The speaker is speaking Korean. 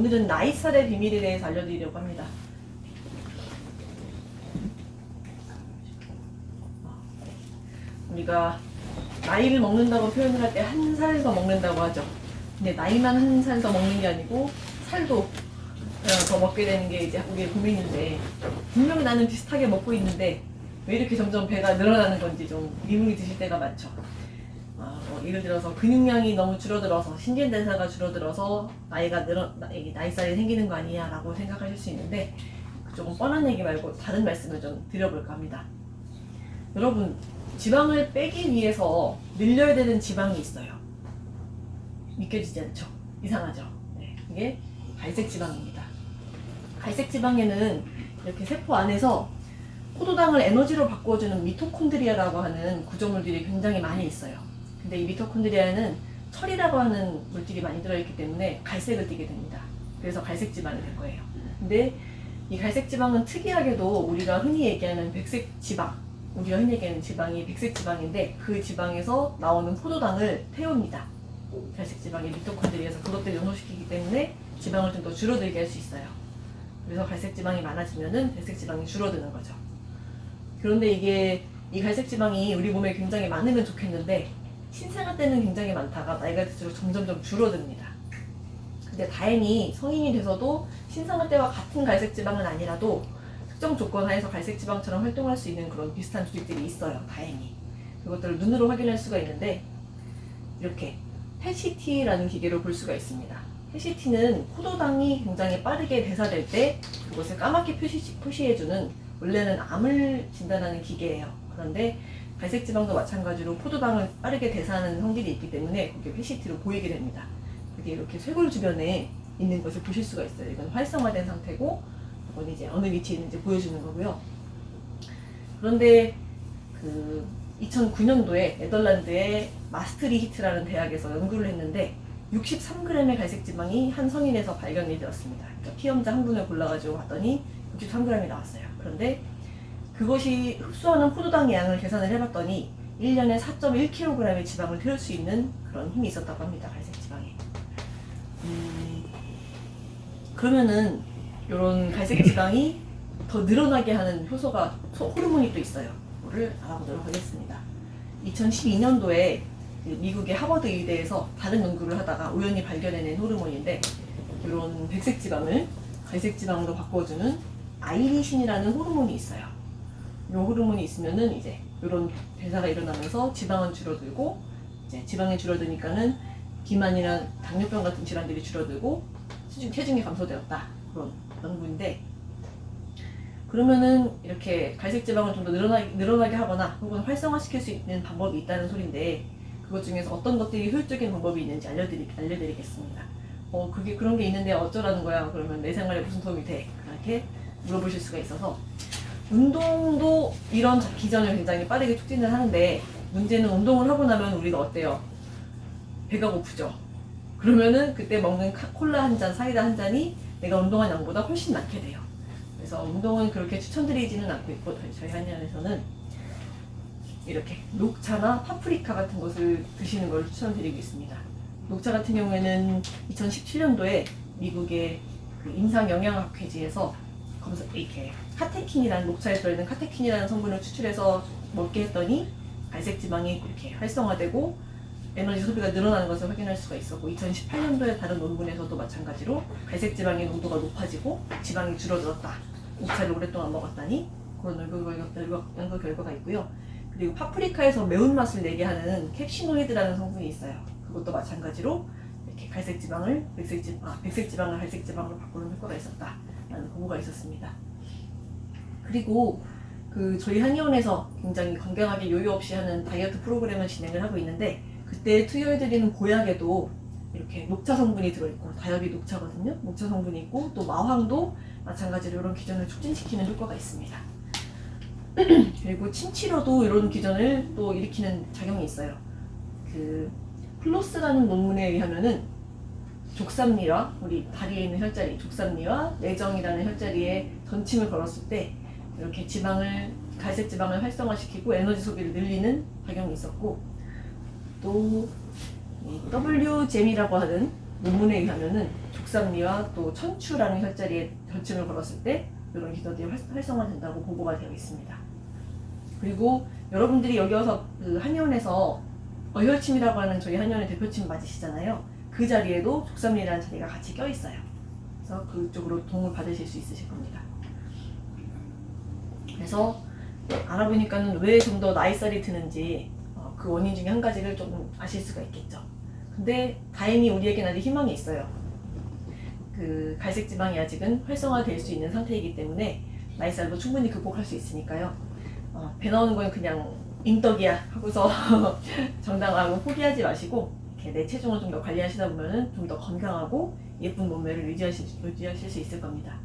오늘은 나이살의 비밀에 대해서 알려드리려고 합니다. 우리가 나이를 먹는다고 표현을 할 때 한 살 더 먹는다고 하죠. 근데 나이만 한 살 더 먹는 게 아니고 살도 더 먹게 되는 게 이제 우리의 고민인데, 분명히 나는 비슷하게 먹고 있는데 왜 이렇게 점점 배가 늘어나는 건지 좀 의문이 드실 때가 많죠. 예를 들어서 근육량이 너무 줄어들어서 신진대사가 줄어들어서 나이살이 생기는 거 아니야 라고 생각하실 수 있는데, 조금 뻔한 얘기 말고 다른 말씀을 좀 드려볼까 합니다. 여러분, 지방을 빼기 위해서 늘려야 되는 지방이 있어요. 믿겨지지 않죠? 이상하죠? 네, 이게 갈색 지방입니다. 갈색 지방에는 이렇게 세포 안에서 포도당을 에너지로 바꿔주는 미토콘드리아라고 하는 구조물들이 굉장히 많이 있어요. 근데 이 미토콘드리아에는 철이라고 하는 물질이 많이 들어있기 때문에 갈색을 띠게 됩니다. 그래서 갈색 지방이 될 거예요. 근데 이 갈색 지방은 특이하게도 우리가 흔히 얘기하는 백색 지방, 우리가 흔히 얘기하는 지방이 백색 지방인데, 그 지방에서 나오는 포도당을 태웁니다. 갈색 지방의 미토콘드리아에서 그것들을 연소시키기 때문에 지방을 좀 더 줄어들게 할 수 있어요. 그래서 갈색 지방이 많아지면은 백색 지방이 줄어드는 거죠. 그런데 이 갈색 지방이 우리 몸에 굉장히 많으면 좋겠는데, 신생아 때는 굉장히 많다가 나이가 들수록 점점점 줄어듭니다. 근데 다행히 성인이 돼서도 신생아 때와 같은 갈색 지방은 아니라도 특정 조건 하에서 갈색 지방처럼 활동할 수 있는 그런 비슷한 조직들이 있어요. 다행히. 그것들을 눈으로 확인할 수가 있는데, 이렇게 PET-CT라는 기계로 볼 수가 있습니다. PET-CT는 포도당이 굉장히 빠르게 대사될 때 그것을 까맣게 표시해주는, 원래는 암을 진단하는 기계예요. 그런데 갈색 지방도 마찬가지로 포도당을 빠르게 대사하는 성질이 있기 때문에 그게 PET-CT로 보이게 됩니다. 그게 이렇게 쇄골 주변에 있는 것을 보실 수가 있어요. 이건 활성화된 상태고, 이건 이제 어느 위치에 있는지 보여주는 거고요. 그런데 2009년도에 네덜란드의 마스트리히트라는 대학에서 연구를 했는데 63g의 갈색 지방이 한 성인에서 발견이 되었습니다. 그러니까 피험자 한 분을 골라가지고 봤더니 63g이 나왔어요. 그런데 그것이 흡수하는 포도당의 양을 계산을 해봤더니 1년에 4.1kg의 지방을 태울 수 있는 그런 힘이 있었다고 합니다. 갈색 지방에. 그러면은 이런 갈색 지방이 더 늘어나게 하는 호르몬이 또 있어요. 그거를 알아보도록 하겠습니다. 2012년도에 미국의 하버드 의대에서 다른 연구를 하다가 우연히 발견해낸 호르몬인데, 이런 백색 지방을 갈색 지방으로 바꿔주는 아이리신이라는 호르몬이 있어요. 이 호르몬이 있으면은 이제 이런 대사가 일어나면서 지방은 줄어들고, 이제 지방이 줄어드니까는 비만이나 당뇨병 같은 질환들이 줄어들고 체중이 감소되었다, 그런 연구인데, 그러면은 이렇게 갈색 지방을 좀 더 늘어나게 하거나 혹은 활성화시킬 수 있는 방법이 있다는 소린데, 그것 중에서 어떤 것들이 효율적인 방법이 있는지 알려드리겠습니다. 그런 게 있는데 어쩌라는 거야? 그러면 내 생활에 무슨 도움이 돼? 그렇게 물어보실 수가 있어서, 운동도 이런 기전을 굉장히 빠르게 촉진을 하는데, 문제는 운동을 하고 나면 우리가 어때요? 배가 고프죠? 그러면은 그때 먹는 콜라 한 잔, 사이다 한 잔이 내가 운동한 양보다 훨씬 많게 돼요. 그래서 운동은 그렇게 추천드리지는 않고 있고, 저희 한의원에서는 이렇게 녹차나 파프리카 같은 것을 드시는 걸 추천드리고 있습니다. 녹차 같은 경우에는 2017년도에 미국의 임상영양학회지에서 이렇게 녹차에 들어있는 카테킨이라는 성분을 추출해서 먹게 했더니 갈색 지방이 이렇게 활성화되고 에너지 소비가 늘어나는 것을 확인할 수가 있었고, 2018년도에 다른 논문에서도 마찬가지로 갈색 지방의 농도가 높아지고 지방이 줄어들었다, 녹차를 오랫동안 먹었다니, 그런 연구 결과가 있고요. 그리고 파프리카에서 매운맛을 내게 하는 캡시노이드라는 성분이 있어요. 그것도 마찬가지로 이렇게 백색 지방을 갈색 지방으로 바꾸는 효과가 있었다라는 보고가 있었습니다. 그리고 저희 한의원에서 굉장히 건강하게 요요 없이 하는 다이어트 프로그램을 진행을 하고 있는데, 그때 투여해드리는 보약에도 이렇게 녹차 성분이 들어있고, 다이어비 녹차거든요. 녹차 성분이 있고, 또 마황도 마찬가지로 이런 기전을 촉진시키는 효과가 있습니다. 그리고 침치료도 이런 기전을 또 일으키는 작용이 있어요. 플로스라는 논문에 의하면은 족삼리와 우리 다리에 있는 혈자리, 족삼리와 내정이라는 혈자리에 전침을 걸었을 때 이렇게 갈색 지방을 활성화시키고 에너지 소비를 늘리는 작용이 있었고, 또 WGEM이라고 하는 논문에 의하면은 죽삼리와 또 천추라는 혈자리에 절충을 걸었을 때 이런 기저들이 활성화된다고 보고가 되어 있습니다. 그리고 여러분들이 여기 와서 그 한의원에서 어혈침이라고 하는 저희 한의원의 대표침 맞으시잖아요. 그 자리에도 죽삼리라는 자리가 같이 껴 있어요. 그래서 그쪽으로 도움을 받으실 수 있으실 겁니다. 그래서 알아보니까는 왜 좀 더 나이살이 드는지 그 원인 중에 한 가지를 조금 아실 수가 있겠죠. 근데 다행히 우리에게는 아직 희망이 있어요. 그 갈색 지방이 아직은 활성화될 수 있는 상태이기 때문에 나이살도 충분히 극복할 수 있으니까요. 배 나오는 건 그냥 인덕이야 하고서 정당하고 포기하지 마시고 이렇게 내 체중을 좀 더 관리하시다 보면은 좀 더 건강하고 예쁜 몸매를 유지하실 수 있을 겁니다.